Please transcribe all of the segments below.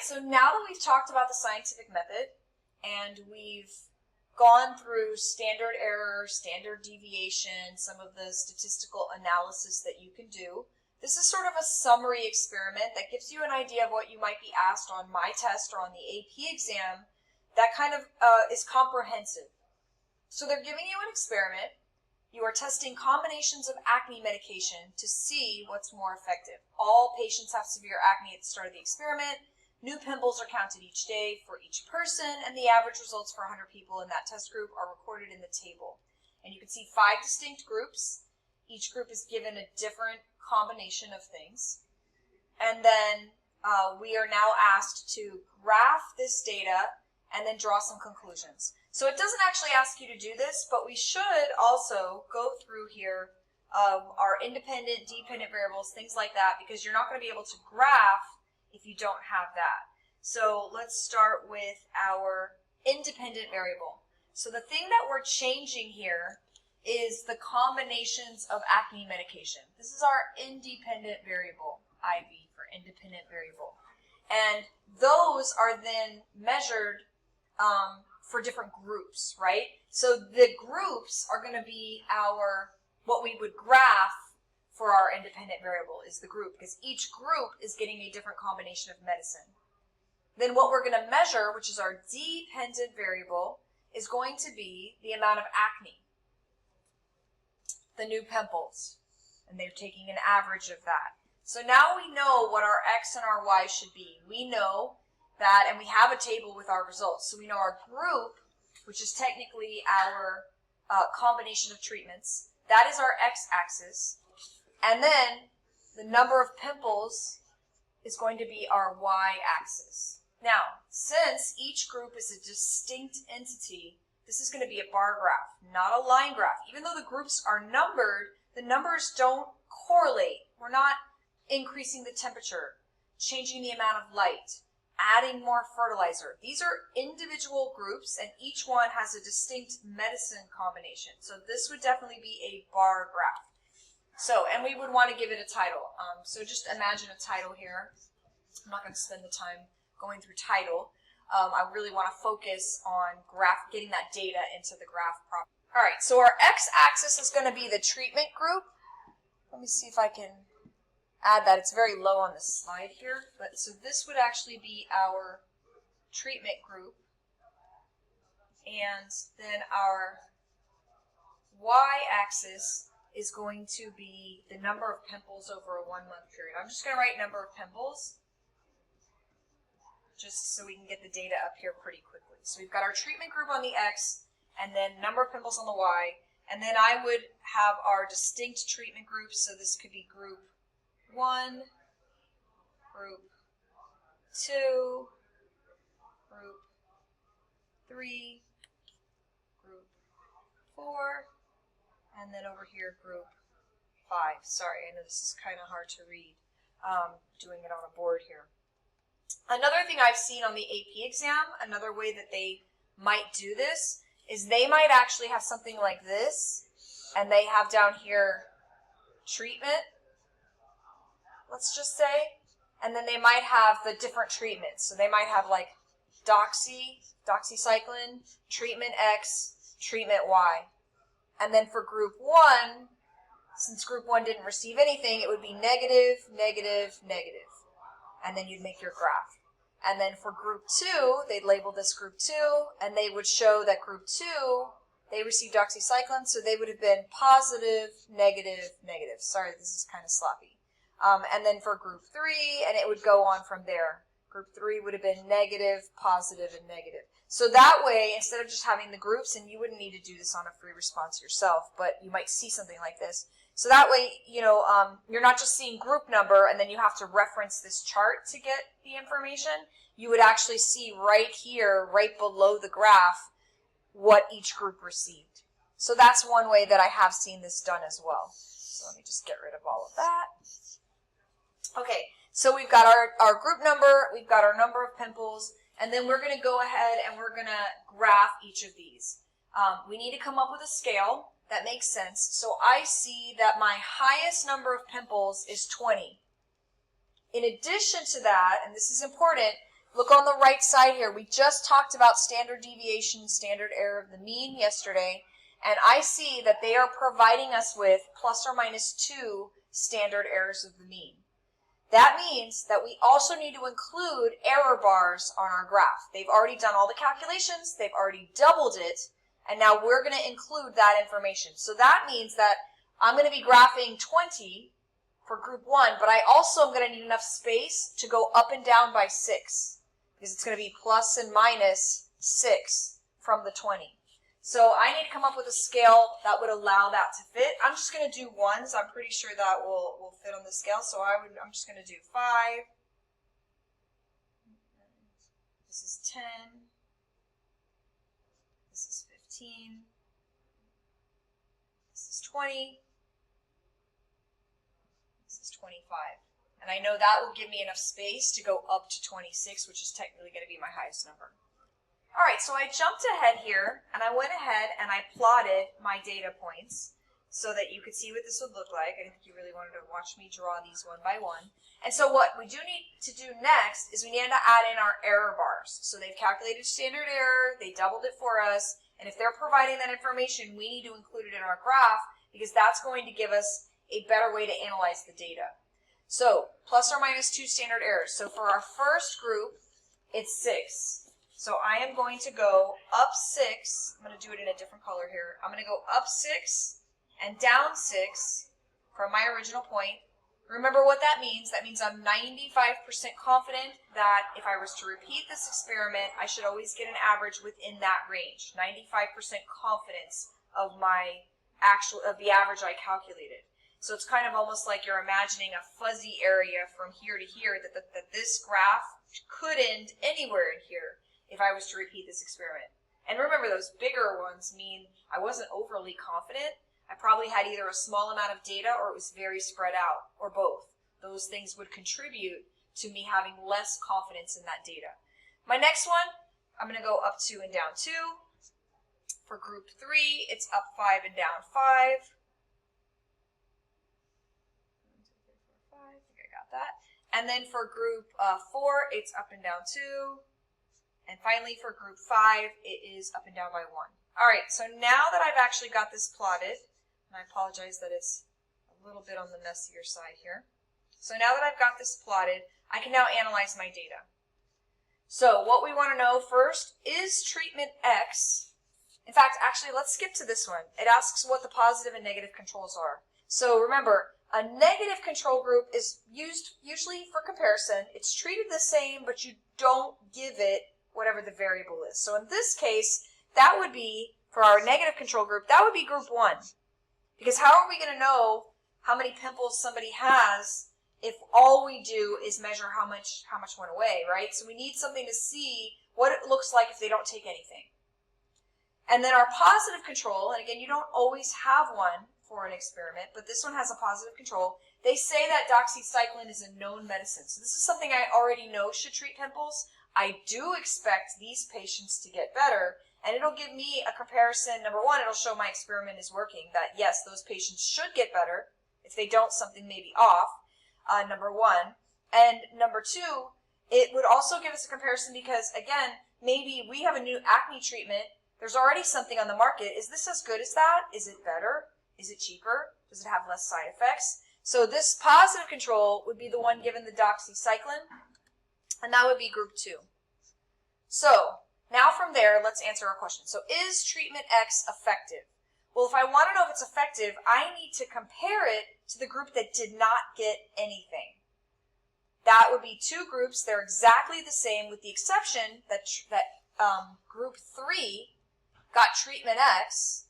right, so now that we've talked about the scientific method and we've gone through standard error, standard deviation, some of the statistical analysis that you can do, this is sort of a summary experiment that gives you an idea of what you might be asked on my test or on the AP exam that kind of is comprehensive. So they're giving you an experiment. You are testing combinations of acne medication to see what's more effective. All patients have severe acne at the start of the experiment. New pimples are counted each day for each person, and the average results for 100 people in that test group are recorded in the table. And you can see 5 distinct groups. Each group is given a different combination of things. And then we are now asked to graph this data and then draw some conclusions. So it doesn't actually ask you to do this, but we should also go through here our independent, dependent variables, things like that, because you're not going to be able to graph if you don't have that. So let's start with our independent variable. So the thing that we're changing here is the combinations of acne medication. This is our independent variable, IV for independent variable. And those are then measured for different groups, right? So the groups are going to be what we would graph for our independent variable is the group, because each group is getting a different combination of medicine. Then what we're going to measure, which is our dependent variable, is going to be the amount of acne, the new pimples, and they're taking an average of that. So now we know what our X and our Y should be. We know that, and we have a table with our results. So we know our group, which is technically our combination of treatments, that is our X-axis. And then the number of pimples is going to be our Y-axis. Now, since each group is a distinct entity, this is going to be a bar graph, not a line graph. Even though the groups are numbered, the numbers don't correlate. We're not increasing the temperature, changing the amount of light, adding more fertilizer. These are individual groups, and each one has a distinct medicine combination. So this would definitely be a bar graph. So, and we would want to give it a title. So just imagine a title here. I'm not going to spend the time going through title. I really want to focus on getting that data into the graph properly. All right, so our X-axis is going to be the treatment group. Let me see if I can add that. It's very low on the slide here, but so this would actually be our treatment group, and then our Y-axis is going to be the number of pimples over a 1-month period. I'm just going to write number of pimples just so we can get the data up here pretty quickly. So we've got our treatment group on the X, and then number of pimples on the Y, and then I would have our distinct treatment groups. So this could be group 1, group 2, group 3, group 4, and then over here group 5. Sorry, I know this is kind of hard to read doing it on a board here. Another thing I've seen on the AP exam, another way that they might do this, is they might actually have something like this, and they have down here treatment, let's just say, and then they might have the different treatments. So they might have like doxycycline, treatment X, treatment Y. And then for group 1, since group 1 didn't receive anything, it would be negative, negative, negative. And then you'd make your graph. And then for group 2, they'd label this group 2, and they would show that group 2, they received doxycycline, so they would have been positive, negative, negative. Sorry, this is kind of sloppy. And then for group 3, and it would go on from there. Group 3 would have been negative, positive, and negative. So that way, instead of just having the groups, and you wouldn't need to do this on a free response yourself, but you might see something like this. So that way, you know, you're not just seeing group number, and then you have to reference this chart to get the information. You would actually see right here, right below the graph, what each group received. So that's one way that I have seen this done as well. So let me just get rid of all of that. Okay, so we've got our group number, we've got our number of pimples, and then we're going to go ahead and we're going to graph each of these. We need to come up with a scale that makes sense. So I see that my highest number of pimples is 20. In addition to that, and this is important, Look on the right side here. We just talked about standard deviation, standard error of the mean yesterday, and I see that they are providing us with plus or minus 2 standard errors of the mean. That means that we also need to include error bars on our graph. They've already done all the calculations, they've already doubled it, and now we're going to include that information. So that means that I'm going to be graphing 20 for group 1, but I also am going to need enough space to go up and down by 6, because it's going to be plus and minus 6 from the 20. So I need to come up with a scale that would allow that to fit. I'm just going to do 1s. I'm pretty sure that will fit on the scale. So I'm just going to do 5. This is 10. This is 15. This is 20. This is 25. And I know that will give me enough space to go up to 26, which is technically going to be my highest number. All right, so I jumped ahead here, and I went ahead and I plotted my data points so that you could see what this would look like. I didn't think you really wanted to watch me draw these one by one. And so what we do need to do next is we need to add in our error bars. So they've calculated standard error, they doubled it for us, and if they're providing that information, we need to include it in our graph because that's going to give us a better way to analyze the data. So plus or minus 2 standard errors. So for our first group, it's 6. So I am going to go up 6. I'm going to do it in a different color here. I'm going to go up 6 and down 6 from my original point. Remember what that means. That means I'm 95% confident that if I was to repeat this experiment, I should always get an average within that range. 95% confidence of the average I calculated. So it's kind of almost like you're imagining a fuzzy area from here to here that this graph could end anywhere in here if I was to repeat this experiment. And remember, those bigger ones mean I wasn't overly confident. I probably had either a small amount of data or it was very spread out, or both. Those things would contribute to me having less confidence in that data. My next one, I'm going to go up 2 and down 2. For group 3, it's up 5 and down 5. I think I got that. And then for group 4, it's up and down 2. And finally, for group 5, it is up and down by 1. All right, so now that I've actually got this plotted, and I apologize that it's a little bit on the messier side here. So now that I've got this plotted, I can now analyze my data. So what we want to know first is treatment X. In fact, actually, let's skip to this one. It asks what the positive and negative controls are. So remember, a negative control group is used usually for comparison. It's treated the same, but you don't give it whatever the variable is. So in this case, that would be, for our negative control group, that would be group 1. Because how are we going to know how many pimples somebody has if all we do is measure how much went away, right? So we need something to see what it looks like if they don't take anything. And then our positive control, and again, you don't always have one for an experiment, but this one has a positive control. They say that doxycycline is a known medicine. So this is something I already know should treat pimples. I do expect these patients to get better, and it'll give me a comparison. Number 1, it'll show my experiment is working, that yes, those patients should get better. If they don't, something may be off, number 1. And number 2, it would also give us a comparison because, again, maybe we have a new acne treatment. There's already something on the market. Is this as good as that? Is it better? Is it cheaper? Does it have less side effects? So this positive control would be the one given the doxycycline, and that would be group 2. So now from there, let's answer our question. So is treatment X effective? Well, if I want to know if it's effective, I need to compare it to the group that did not get anything. That would be 2 groups. They're exactly the same with the exception that group 3 got treatment X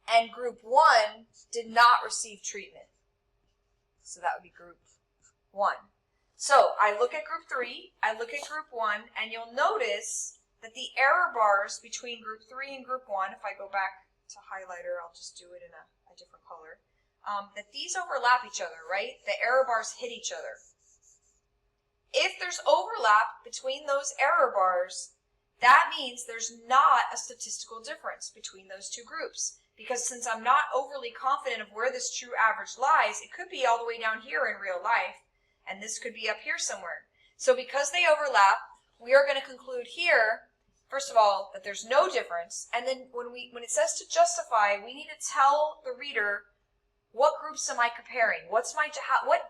and group 1 did not receive treatment. So that would be group 1. So I look at group 3, I look at group 1, and you'll notice that the error bars between group 3 and group 1, if I go back to highlighter, I'll just do it in a different color, that these overlap each other, right? The error bars hit each other. If there's overlap between those error bars, that means there's not a statistical difference between those 2 groups. Because since I'm not overly confident of where this true average lies, it could be all the way down here in real life, and this could be up here somewhere. So because they overlap, we are going to conclude here, first of all, that there's no difference. And then when it says to justify, we need to tell the reader, what groups am I comparing? What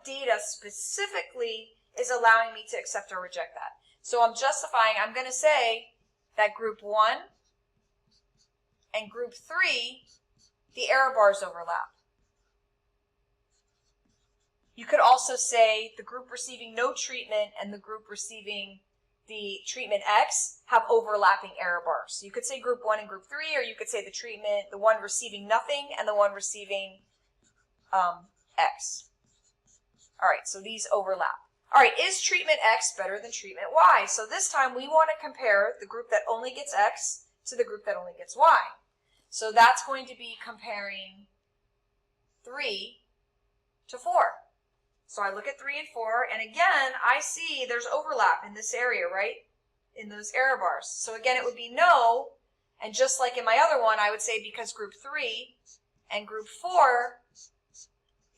data specifically is allowing me to accept or reject that? So I'm justifying, I'm going to say that group 1 and group 3, the error bars overlap. You could also say the group receiving no treatment and the group receiving the treatment X have overlapping error bars. So you could say group 1 and group 3, or you could say the one receiving nothing and the one receiving X. All right, so these overlap. All right, is treatment X better than treatment Y? So this time we want to compare the group that only gets X to the group that only gets Y. So that's going to be comparing 3 to 4. So I look at 3 and 4, and again, I see there's overlap in this area, right? In those error bars. So again, it would be no, and just like in my other one, I would say because group 3 and group 4,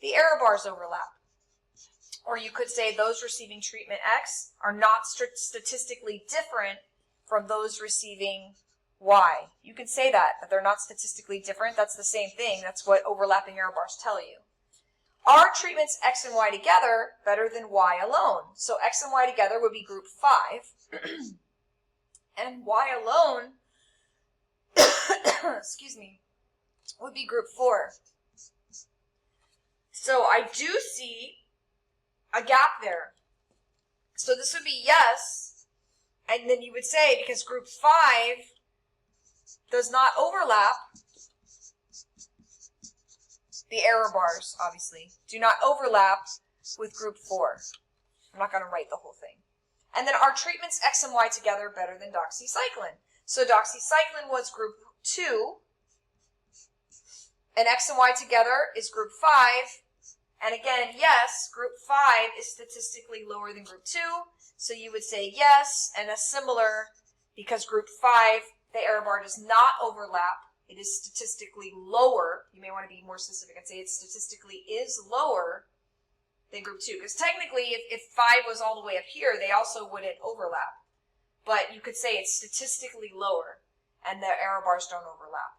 the error bars overlap. Or you could say those receiving treatment X are not statistically different from those receiving Y. You can say that they're not statistically different. That's the same thing. That's what overlapping error bars tell you. Are treatments X and Y together better than Y alone? So X and Y together would be group 5. And Y alone, excuse me, would be group 4. So I do see a gap there. So this would be yes, and then you would say because group 5 does not overlap, the error bars, obviously, do not overlap with group 4. I'm not going to write the whole thing. And then are treatments X and Y together better than doxycycline? So doxycycline was group 2, and X and Y together is group 5. And again, yes, group 5 is statistically lower than group 2. So you would say yes, and a similar, because group 5, the error bar does not overlap. It is statistically lower. You may want to be more specific and say it statistically is lower than group 2. Because technically, if 5 was all the way up here, they also wouldn't overlap. But you could say it's statistically lower, and the error bars don't overlap.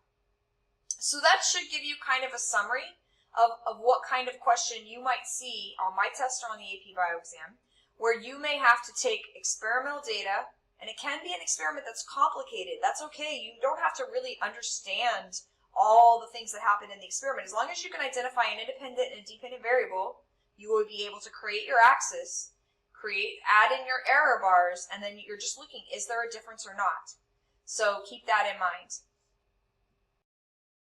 So that should give you kind of a summary of what kind of question you might see on my test or on the AP Bio exam, where you may have to take experimental data, and it can be an experiment that's complicated. That's okay. You don't have to really understand all the things that happen in the experiment. As long as you can identify an independent and a dependent variable, you will be able to create your axis, add in your error bars, and then you're just looking, is there a difference or not? So keep that in mind.